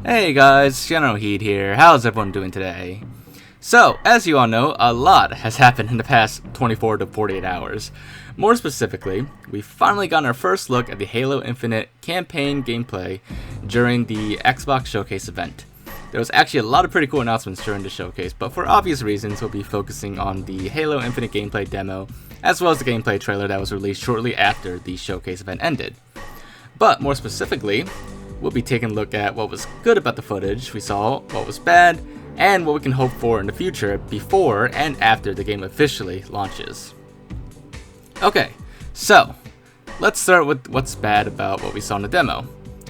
Hey guys, Generalkidd here. How's everyone doing today? So, as you all know, a lot has happened in the past 24 to 48 hours. More specifically, we finally got our first look at the Halo Infinite campaign gameplay during the Xbox Showcase event. There was actually a lot of pretty cool announcements during the showcase, but for obvious reasons we'll be focusing on the Halo Infinite gameplay demo, as well as the gameplay trailer that was released shortly after the showcase event ended. But more specifically, we'll be taking a look at what was good about the footage we saw, what was bad, and what we can hope for in the future before and after the game officially launches. Okay, so let's start with what's bad about what we saw in the demo.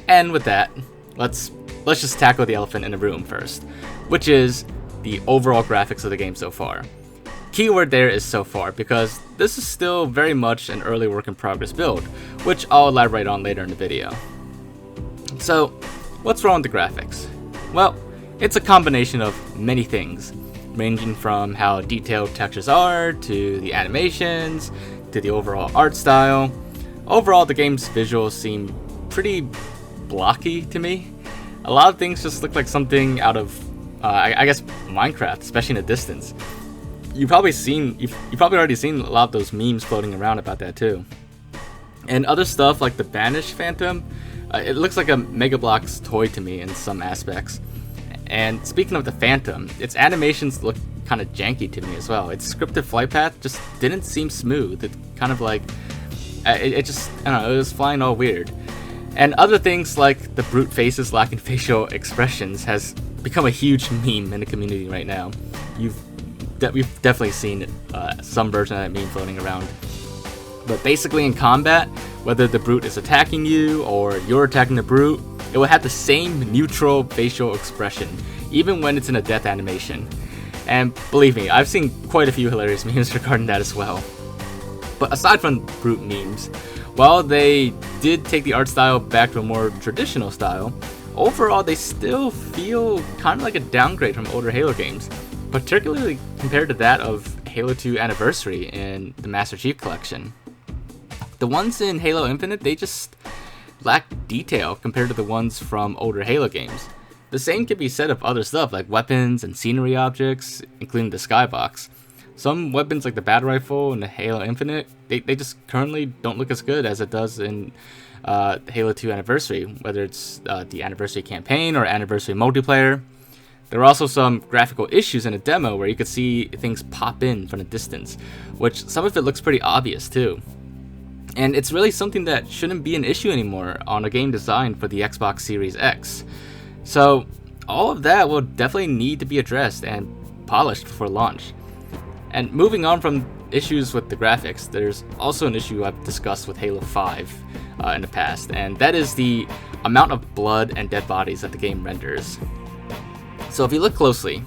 And with that, let's just tackle the elephant in the room first, which is the overall graphics of the game so far. Keyword there is so far, because this is still very much an early work in progress build, which I'll elaborate on later in the video. So, what's wrong with the graphics? Well, it's a combination of many things, ranging from how detailed textures are, to the animations, to the overall art style. Overall, the game's visuals seem pretty blocky to me. A lot of things just look like something out of, I guess, Minecraft, especially in the distance. You've probably already seen a lot of those memes floating around about that too. And other stuff like the Banished Phantom, it looks like a Mega Bloks toy to me in some aspects. And speaking of the Phantom, its animations look kind of janky to me as well. Its scripted flight path just didn't seem smooth. It kind of like, it just, I don't know, it was flying all weird. And other things like the brute faces lacking facial expressions has become a huge meme in the community right now. We've definitely seen some version of that meme floating around. But basically in combat, whether the brute is attacking you or you're attacking the brute, it will have the same neutral facial expression, even when it's in a death animation. And believe me, I've seen quite a few hilarious memes regarding that as well. But aside from brute memes, while they did take the art style back to a more traditional style, overall they still feel kind of like a downgrade from older Halo games, particularly compared to that of Halo 2 Anniversary in the Master Chief Collection. The ones in Halo Infinite, they just lack detail compared to the ones from older Halo games. The same can be said of other stuff like weapons and scenery objects, including the skybox. Some weapons like the battle rifle in the Halo Infinite, they just currently don't look as good as it does in Halo 2 Anniversary, whether it's the Anniversary campaign or Anniversary multiplayer. There are also some graphical issues in a demo where you could see things pop in from a distance, which some of it looks pretty obvious too. And it's really something that shouldn't be an issue anymore on a game designed for the Xbox Series X. So all of that will definitely need to be addressed and polished before launch. And moving on from issues with the graphics, there's also an issue I've discussed with Halo 5 in the past, and that is the amount of blood and dead bodies that the game renders. So if you look closely,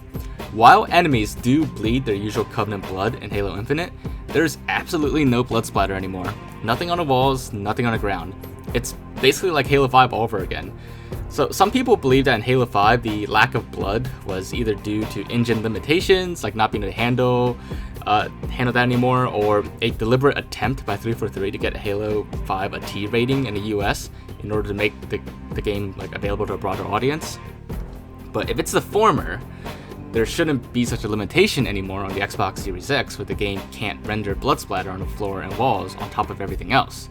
while enemies do bleed their usual Covenant blood in Halo Infinite, there's absolutely no blood splatter anymore. Nothing on the walls, nothing on the ground. It's basically like Halo 5 all over again. So some people believe that in Halo 5 the lack of blood was either due to engine limitations, like not being able to handle that anymore, or a deliberate attempt by 343 to get Halo 5 a T rating in the US in order to make the game like available to a broader audience. But if it's the former, there shouldn't be such a limitation anymore on the Xbox Series X, where the game can't render blood splatter on the floor and walls on top of everything else.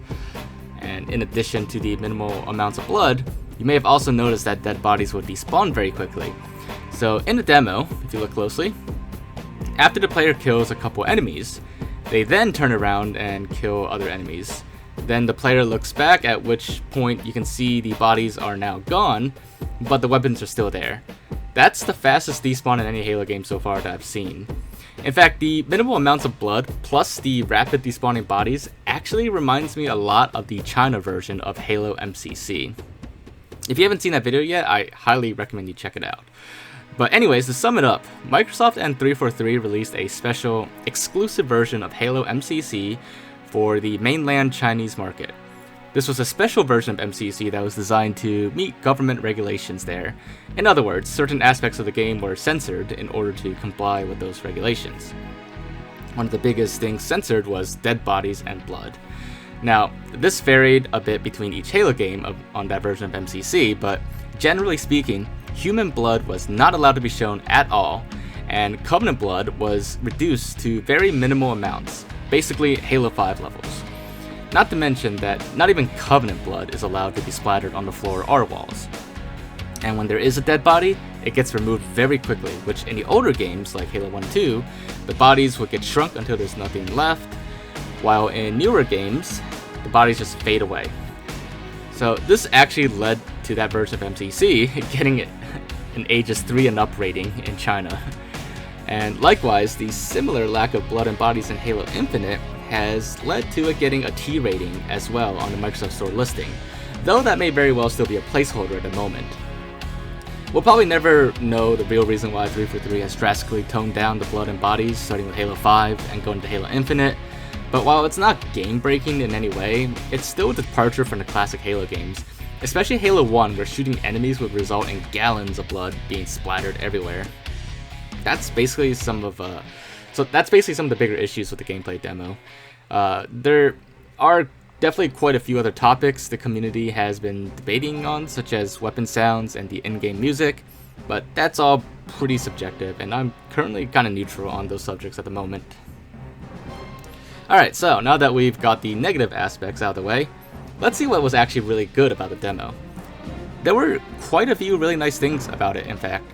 And in addition to the minimal amounts of blood, you may have also noticed that dead bodies would despawn very quickly. So in the demo, if you look closely, after the player kills a couple enemies, they then turn around and kill other enemies. Then the player looks back, at which point you can see the bodies are now gone, but the weapons are still there. That's the fastest despawn in any Halo game so far that I've seen. In fact, the minimal amounts of blood plus the rapid despawning bodies actually reminds me a lot of the China version of Halo MCC. If you haven't seen that video yet, I highly recommend you check it out. But anyways, to sum it up, Microsoft and 343 released a special exclusive version of Halo MCC for the mainland Chinese market. This was a special version of MCC that was designed to meet government regulations there. In other words, certain aspects of the game were censored in order to comply with those regulations. One of the biggest things censored was dead bodies and blood. Now, this varied a bit between each Halo game on that version of MCC, but generally speaking, human blood was not allowed to be shown at all, and Covenant blood was reduced to very minimal amounts, basically Halo 5 levels. Not to mention that not even Covenant blood is allowed to be splattered on the floor or walls. And when there is a dead body, it gets removed very quickly, which in the older games like Halo 1 and 2, the bodies would get shrunk until there's nothing left, while in newer games, the bodies just fade away. So this actually led to that version of MCC getting an ages 3 and up rating in China. And likewise, the similar lack of blood and bodies in Halo Infinite has led to it getting a T rating as well on the Microsoft Store listing, though that may very well still be a placeholder at the moment. We'll probably never know the real reason why 343 has drastically toned down the blood and bodies, starting with Halo 5 and going to Halo Infinite, but while it's not game-breaking in any way, it's still a departure from the classic Halo games, especially Halo 1, where shooting enemies would result in gallons of blood being splattered everywhere. That's basically some of the bigger issues with the gameplay demo. There are definitely quite a few other topics the community has been debating on, such as weapon sounds and the in-game music, but that's all pretty subjective, and I'm currently kind of neutral on those subjects at the moment. Alright, so now that we've got the negative aspects out of the way, let's see what was actually really good about the demo. There were quite a few really nice things about it, in fact.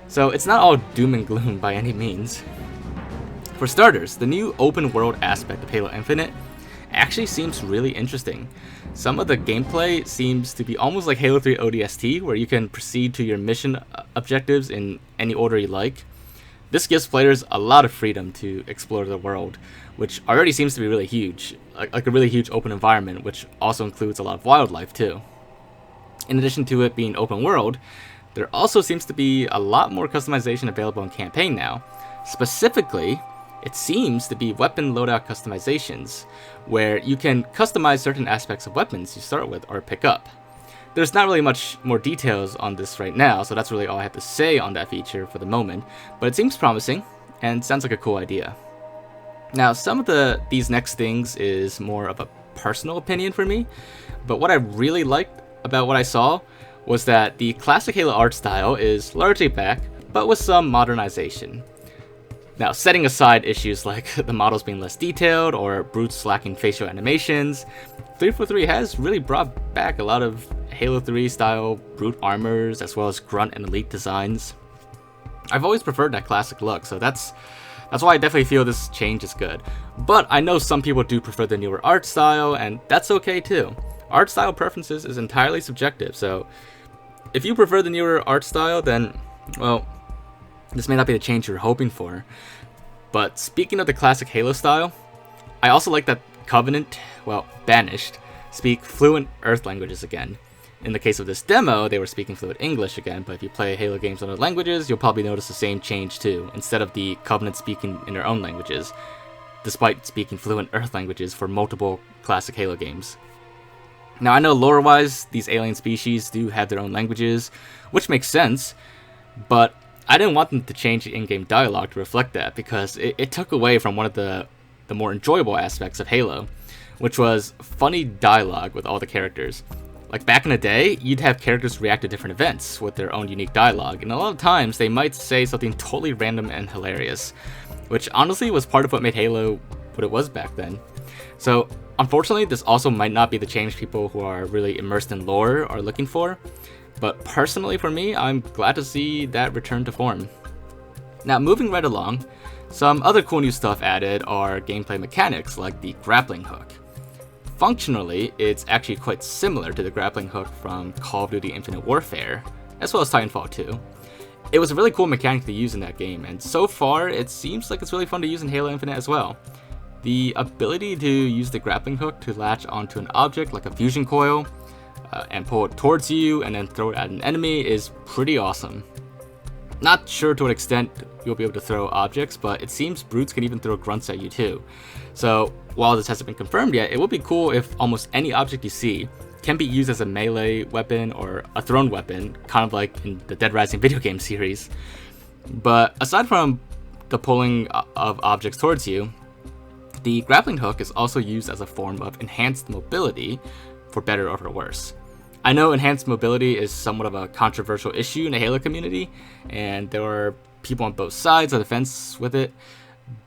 So it's not all doom and gloom by any means. For starters, the new open world aspect of Halo Infinite actually seems really interesting. Some of the gameplay seems to be almost like Halo 3 ODST, where you can proceed to your mission objectives in any order you like. This gives players a lot of freedom to explore the world, which already seems to be really huge, like a really huge open environment, which also includes a lot of wildlife too. In addition to it being open world, there also seems to be a lot more customization available in campaign now. Specifically, it seems to be weapon loadout customizations, where you can customize certain aspects of weapons you start with or pick up. There's not really much more details on this right now, so that's really all I have to say on that feature for the moment, but it seems promising and sounds like a cool idea. Now, some of these next things is more of a personal opinion for me, but what I really liked about what I saw was that the classic Halo art style is largely back, but with some modernization. Now, setting aside issues like the models being less detailed or brutes lacking facial animations, 343 has really brought back a lot of Halo 3 style brute armors as well as grunt and elite designs. I've always preferred that classic look, so that's why I definitely feel this change is good. But I know some people do prefer the newer art style, and that's okay too. Art style preferences is entirely subjective, so if you prefer the newer art style, then, well, this may not be the change you're hoping for. But speaking of the classic Halo style, I also like that Covenant, well, Banished, speak fluent Earth languages again. In the case of this demo, they were speaking fluent English again, but if you play Halo games in other languages, you'll probably notice the same change too, instead of the Covenant speaking in their own languages, despite speaking fluent Earth languages for multiple classic Halo games. Now, I know lore-wise, these alien species do have their own languages, which makes sense, but I didn't want them to change the in-game dialogue to reflect that, because it took away from one of the more enjoyable aspects of Halo, which was funny dialogue with all the characters. Like back in the day, you'd have characters react to different events with their own unique dialogue, and a lot of times they might say something totally random and hilarious, which honestly was part of what made Halo what it was back then. So, unfortunately, this also might not be the change people who are really immersed in lore are looking for, but personally for me, I'm glad to see that return to form. Now, moving right along, some other cool new stuff added are gameplay mechanics like the Grappling Hook. Functionally, it's actually quite similar to the Grappling Hook from Call of Duty Infinite Warfare, as well as Titanfall 2. It was a really cool mechanic to use in that game, and so far, it seems like it's really fun to use in Halo Infinite as well. The ability to use the Grappling Hook to latch onto an object like a fusion coil, and pull it towards you and then throw it at an enemy is pretty awesome. Not sure to what extent you'll be able to throw objects, but it seems brutes can even throw grunts at you too. So while this hasn't been confirmed yet, it would be cool if almost any object you see can be used as a melee weapon or a thrown weapon, kind of like in the Dead Rising video game series. But aside from the pulling of objects towards you, the Grappling Hook is also used as a form of enhanced mobility, for better or for worse. I know enhanced mobility is somewhat of a controversial issue in the Halo community, and there are people on both sides of the fence with it,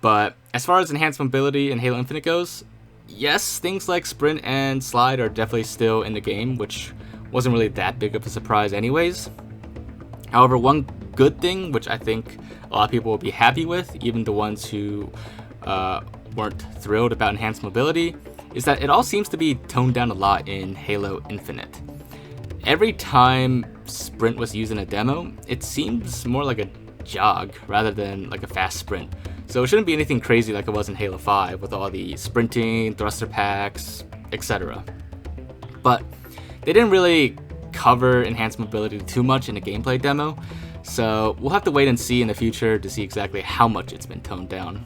but as far as enhanced mobility in Halo Infinite goes, yes, things like sprint and slide are definitely still in the game, which wasn't really that big of a surprise anyways. However, one good thing, which I think a lot of people will be happy with, even the ones who weren't thrilled about enhanced mobility, is that it all seems to be toned down a lot in Halo Infinite. Every time sprint was used in a demo, it seems more like a jog rather than like a fast sprint. So it shouldn't be anything crazy like it was in Halo 5 with all the sprinting, thruster packs, etc. But they didn't really cover enhanced mobility too much in the gameplay demo, so we'll have to wait and see in the future to see exactly how much it's been toned down.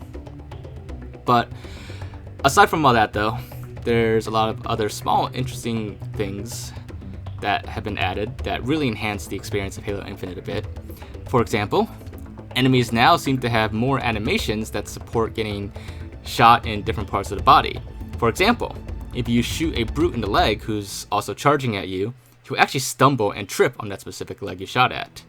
But aside from all that though, there's a lot of other small interesting things that have been added that really enhance the experience of Halo Infinite a bit. For example, enemies now seem to have more animations that support getting shot in different parts of the body. For example, if you shoot a brute in the leg who's also charging at you, he'll actually stumble and trip on that specific leg you shot at.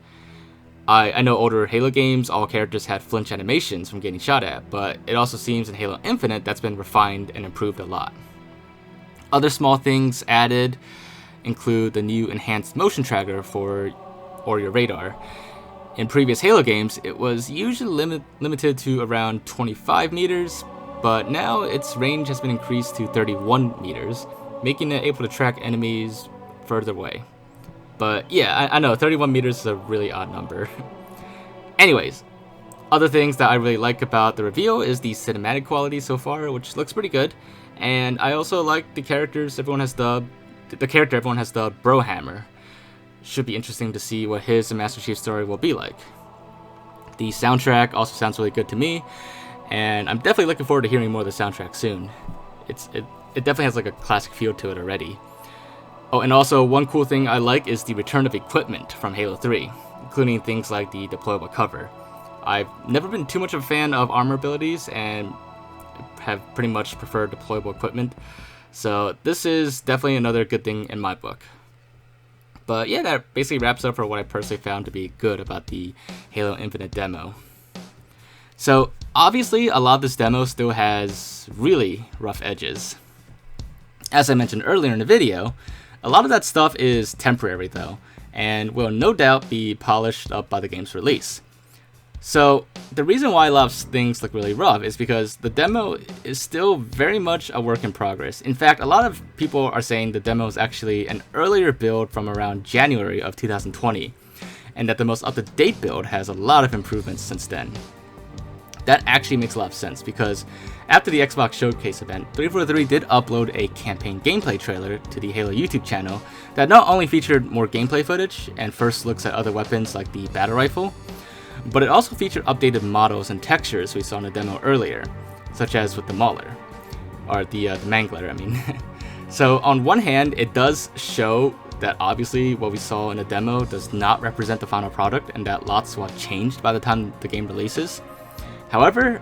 I know older Halo games, all characters had flinch animations from getting shot at, but it also seems in Halo Infinite that's been refined and improved a lot. Other small things added include the new enhanced motion tracker for your radar. In previous Halo games, it was usually limited to around 25 meters, but now its range has been increased to 31 meters, making it able to track enemies further away. But yeah, I know 31 meters is a really odd number. Anyways, other things that I really like about the reveal is the cinematic quality so far, which looks pretty good, and I also like the characters everyone has dubbed. The character everyone has dubbed Brohammer. Should be interesting to see what his and Master Chief's story will be like. The soundtrack also sounds really good to me, and I'm definitely looking forward to hearing more of the soundtrack soon. It definitely has like a classic feel to it already. Oh, and also one cool thing I like is the return of equipment from Halo 3, including things like the deployable cover. I've never been too much of a fan of armor abilities and have pretty much preferred deployable equipment, so this is definitely another good thing in my book. But yeah, that basically wraps up for what I personally found to be good about the Halo Infinite demo. So obviously a lot of this demo still has really rough edges. As I mentioned earlier in the video, a lot of that stuff is temporary though, and will no doubt be polished up by the game's release. So the reason why a lot of things look really rough is because the demo is still very much a work in progress. In fact, a lot of people are saying the demo is actually an earlier build from around January of 2020, and that the most up-to-date build has a lot of improvements since then. That actually makes a lot of sense because after the Xbox Showcase event, 343 did upload a campaign gameplay trailer to the Halo YouTube channel that not only featured more gameplay footage and first looks at other weapons like the battle rifle, but it also featured updated models and textures we saw in the demo earlier, such as with the Mauler, or the Mangler, I mean. So on one hand, it does show that obviously what we saw in the demo does not represent the final product and that lots will have changed by the time the game releases. However,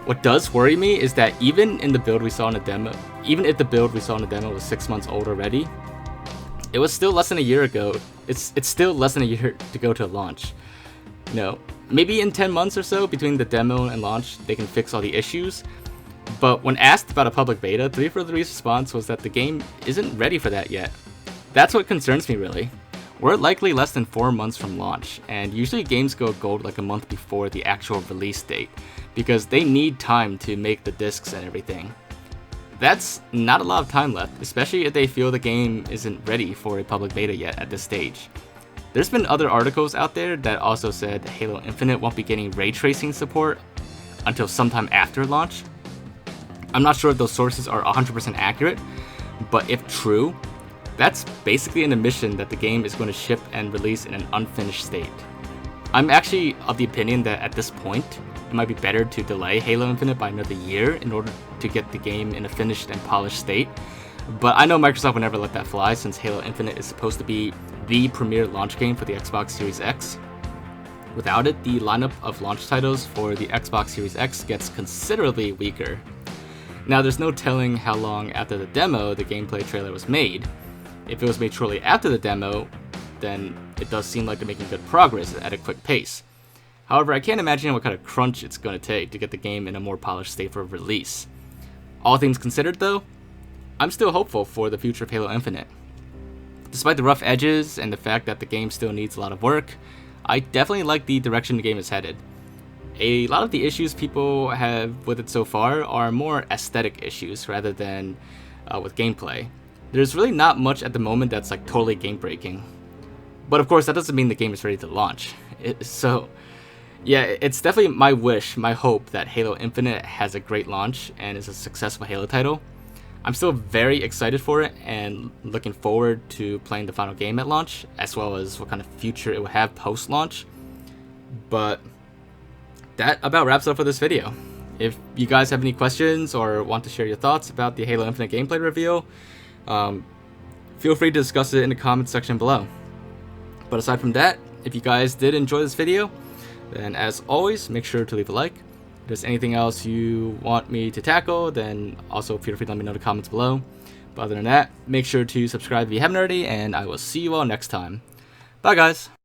what does worry me is that even if the build we saw in the demo was 6 months old already, it was still less than a year ago. It's still less than a year to go to launch. You know, maybe in 10 months or so between the demo and launch, they can fix all the issues. But when asked about a public beta, 343's response was that the game isn't ready for that yet. That's what concerns me really. We're likely less than 4 months from launch, and usually games go gold like a month before the actual release date, because they need time to make the discs and everything. That's not a lot of time left, especially if they feel the game isn't ready for a public beta yet at this stage. There's been other articles out there that also said Halo Infinite won't be getting ray tracing support until sometime after launch. I'm not sure if those sources are 100% accurate, but if true, that's basically an admission that the game is going to ship and release in an unfinished state. I'm actually of the opinion that at this point, it might be better to delay Halo Infinite by another year in order to get the game in a finished and polished state. But I know Microsoft will never let that fly since Halo Infinite is supposed to be the premier launch game for the Xbox Series X. Without it, the lineup of launch titles for the Xbox Series X gets considerably weaker. Now, there's no telling how long after the demo the gameplay trailer was made, If it was made shortly after the demo, then it does seem like they're making good progress at a quick pace. However, I can't imagine what kind of crunch it's going to take to get the game in a more polished state for release. All things considered though, I'm still hopeful for the future of Halo Infinite. Despite the rough edges and the fact that the game still needs a lot of work, I definitely like the direction the game is headed. A lot of the issues people have with it so far are more aesthetic issues rather than with gameplay. There's really not much at the moment that's like totally game breaking. But of course that doesn't mean the game is ready to launch. Yeah, it's definitely my wish, my hope that Halo Infinite has a great launch and is a successful Halo title. I'm still very excited for it and looking forward to playing the final game at launch, as well as what kind of future it will have post-launch. But that about wraps up for this video. If you guys have any questions or want to share your thoughts about the Halo Infinite gameplay reveal, feel free to discuss it in the comments section below. But aside from that, if you guys did enjoy this video, then as always, make sure to leave a like. If there's anything else you want me to tackle, then also feel free to let me know in the comments below. But other than that, make sure to subscribe if you haven't already, and I will see you all next time. Bye guys!